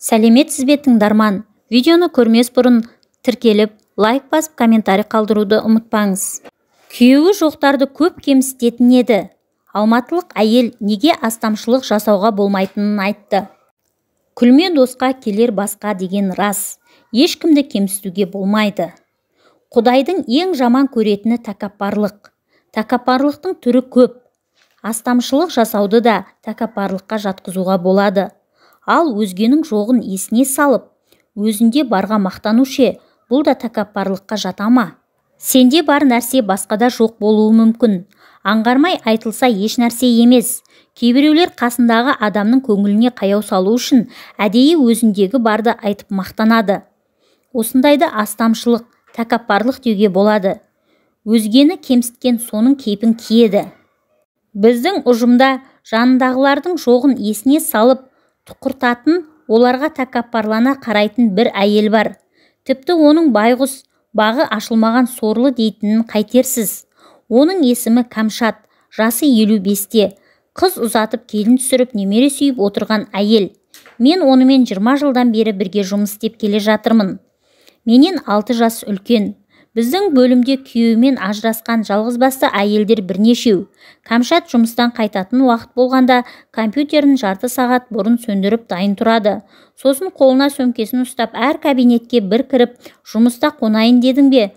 Сәлеметсіз бе тыңдарман? Видеоны көрмес бұрын тіркеліп, лайк басып, комментарий қалдыруды ұмытпаңыз. Күйеуі жоқтарды көп кемсітетін еді. Алматылық әйел неге астамшылық жасауға болмайтынын айтты. Күлме досқа келер басқа деген рас. Ешкімді кемсітуге болмайды. Құдайдың ең жаман көретіні тәкаппарлық. Тәкаппарлықтың түрі көп. Астамшылық жасауды да тәкаппарлыққа жатқызуға болады. Ал өзгенің жоғын есіне салып, өзінде барға мақтанушы, бұл да тәкаппарлыққа жата ма? Сенде бар нәрсе басқада жоқ болуы мүмкін. Аңғармай айтылса еш нәрсе емес. Кейбіреулер қасындағы адамның көңіліне қаяу салу үшін әдейі өзіндегі барды айтып мақтанады. Осындайды астамшылық, тәкаппарлық деуге болады. Өзгені кемсіткен соның кейпін киеді. Біздің ұжымда жанындағылардың жоғын есіне салып, тұқыртатын, оларға тәкаппарлана қарайтын бір әйел бар. Тіпті оның байғұс, бағы ашылмаған сорлы дейтінін қайтерсіз. Оның есімі Камшат, жасы 55-те, қыз ұзатып келін түсіріп немере сүйіп отырған әйел. Мен онымен 20 жылдан бері бірге жұмыс істеп келе жатырмын. Менен 6 жас үлкен. Біздің бөлімде күйеуімен ажырасқан жалғызбасты әйелдер бірнешеу. Камшат жұмыстан қайтатын уақыт болғанда компьютерін жарты сағат бұрын сөндіріп дайын тұрады. Сосын қолына сөмкесін ұстап әр кабинетке бір кіріп, жұмыста қонайын дедің бе?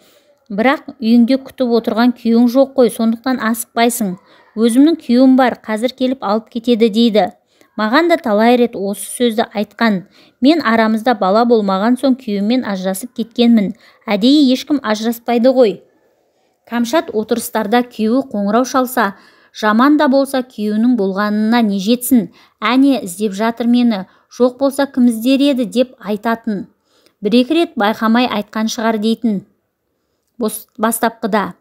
Бірақ үйіңде күтіп отырған күйеуің жоқ қой, сондықтан асықпайсың. Өзімнің күйеуім бар, қазір келіп алып кетеді дейді. Маған да талай рет осы сөзді айтқан. Мен арамызда бала болмаған соң күйеуіммен ажырасып кеткенмін. Әдейі ешкім ажыраспайды ғой. Камшат отырыстарда күйеуі қоңырау шалса, жаман да болса күйеуінің болғанына не жетсін? Әне іздеп жатыр мені, жоқ болса кім іздер еді деп айтатын. Бір-екі рет байқамай айтқан шығар дейтін. Бастапқыда.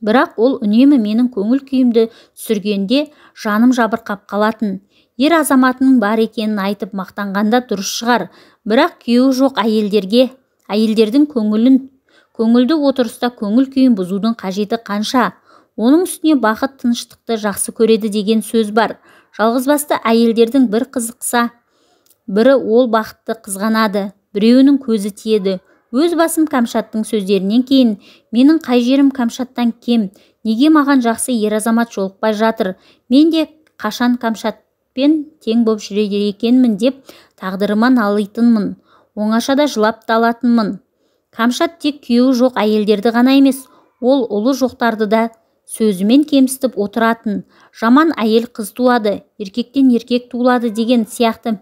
Бірақ ол үнемі менің көңіл күйімді түсіргенде жаным жабырқап қалатын. Ер азаматының бар екенін айтып мақтанғанда дұрыс шығар. Бірақ күйеуі жоқ әйелдердің көңілді отырыста көңіл күйін бұзудың қажеті қанша? Оның үстіне бақыт тыныштықты жақсы көреді деген сөз бар. Жалғызбасты әйелдердің бір қызықса, бірі ол бақытты қызғанады, біреуінің көзі тиеді. Өз басым Камшаттың сөздерінен кейін, менің қай жерім Камшаттан кем, неге маған жақсы ер азамат жолықпай жатыр, мен де қашан Камшатпен тең боп жүреді екенмін деп тағдырыма налитынмын, оңашада жылап та алатынмын. Камшат тек күйеуі жоқ әйелдерді ғана емес, ол ұлы жоқтарды да сөзімен кемсітіп отыратын. Жаман әйел қыз туады, еркектен еркек туылады деген сияқты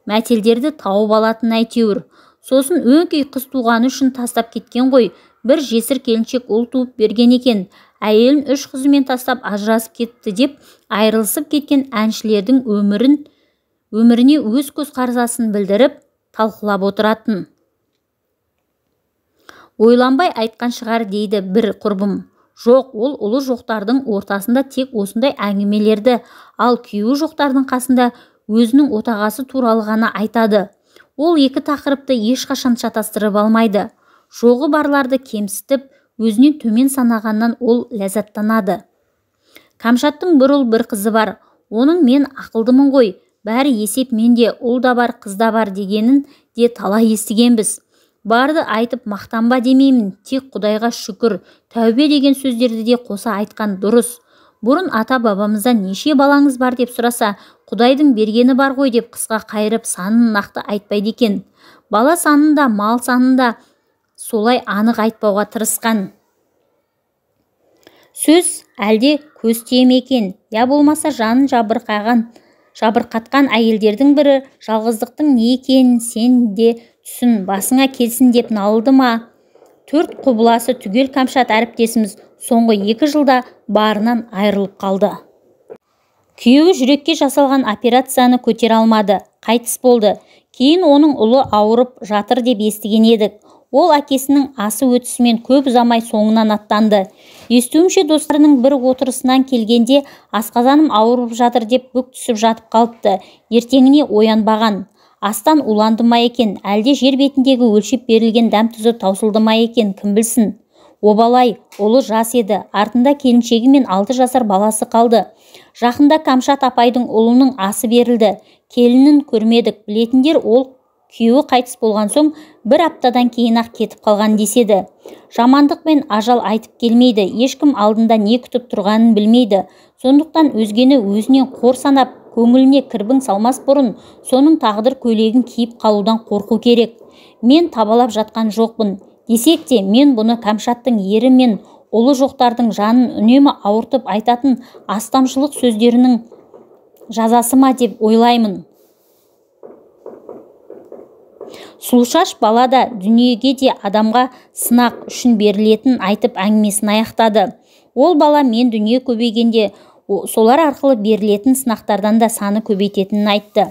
мәтелдерді тауып алатын әйтеуір. Сосын өңкей қыз туғаны үшін тастап кеткен ғой, бір жесір келіншек ұл туып берген екен. Әйелін 3 қызымен тастап ажырасып кетті деп айырылысып кеткен әншілердің өміріне өз көзқарасын білдіріп, талқылап отыратын. Ойланбай айтқан шығар дейді бір құрбым. Жоқ, ол ұлы жоқтардың ортасында тек осындай әңгімелерді, ал күйеуі жоқтардың қасында өзінің отағасы туралы ғана айтады. Ол екі тақырыпты ешқашан шатастырып алмайды. Жоғы барларды кемсітіп, өзінен төмен санағаннан ол ләззаттанады. Камшаттың бір ұл бір қызы бар. Оның мен ақылдымын ғой, бәрі есеп менде, ұл да бар, қыз да бар дегенін де талай естігенбіз. Барды айтып мақтанба демеймін, тек Құдайға шүкір, тәубе деген сөздерді де қоса айтқан дұрыс. Бұрын ата-бабамыздан неше балаңыз бар деп сұраса, Құдайдың бергені бар ғой деп қысқа қайырып санын нақты айтпайды екен. Бала санын да, мал санын да солай анық айтпауға тырысқан. Сөз әлде көз тие ме екен, я болмаса жанын жабырқатқан әйелдердің бірі жалғыздықтың не екенін сен де түсін, басыңа келсін деп налды ма? 4 құбыласы түгел Камшат әріптесіміз соңғы 2 жылда барынан айырылып қалды. Күйеуі жүрекке жасалған операцияны көтере алмады, қайтыс болды. Кейін оның ұлы ауырып жатыр деп естіген едік. Ол әкесінің асы өтісімен көп ұзамай соңынан аттанды. Естуімше достарының бір отырысынан келгенде асқазаным ауырып жатыр деп бүк түсіп жатып қалыпты. Ертеңіне оянбаған. Астан уланды ма екен, әлде жер бетіндегі өлшеп берілген дәм-тұзы таусылды ма екен, кім білсін. Обалай, ұлы жас еді, артында келіншегі мен 6 жасар баласы қалды. Жақында Кәмшат апайдың ұлының асы берілді. Келінін көрмедік. Білетіндер ол күйеуі қайтыс болған соң 1 аптадан кейін-ақ кетіп қалған деседі. Жамандық пен ажал айтып келмейді. Ешкім алдында не күтіп тұрғанын білмейді. Сондықтан өзгені өзінен қор санап, көңіліне кірбің салмас бұрын соның тағдыр көйлегін киіп қалудан қорқу керек. Мен табалап жатқан жоқпын. Десек те, мен бұны Кәмшаттың ері мен ұлы жоқтардың жанын үнемі ауыртып айтатын астамшылық сөздерінің жазасы ма деп ойлаймын. Сұлушаш бала да дүниеге де адамға сынақ үшін берілетін айтып әңгімесін аяқтады. Ол бала мен дүние көбейгенде солар арқылы берілетін сынақтардан да саны көбейтетінін айтты.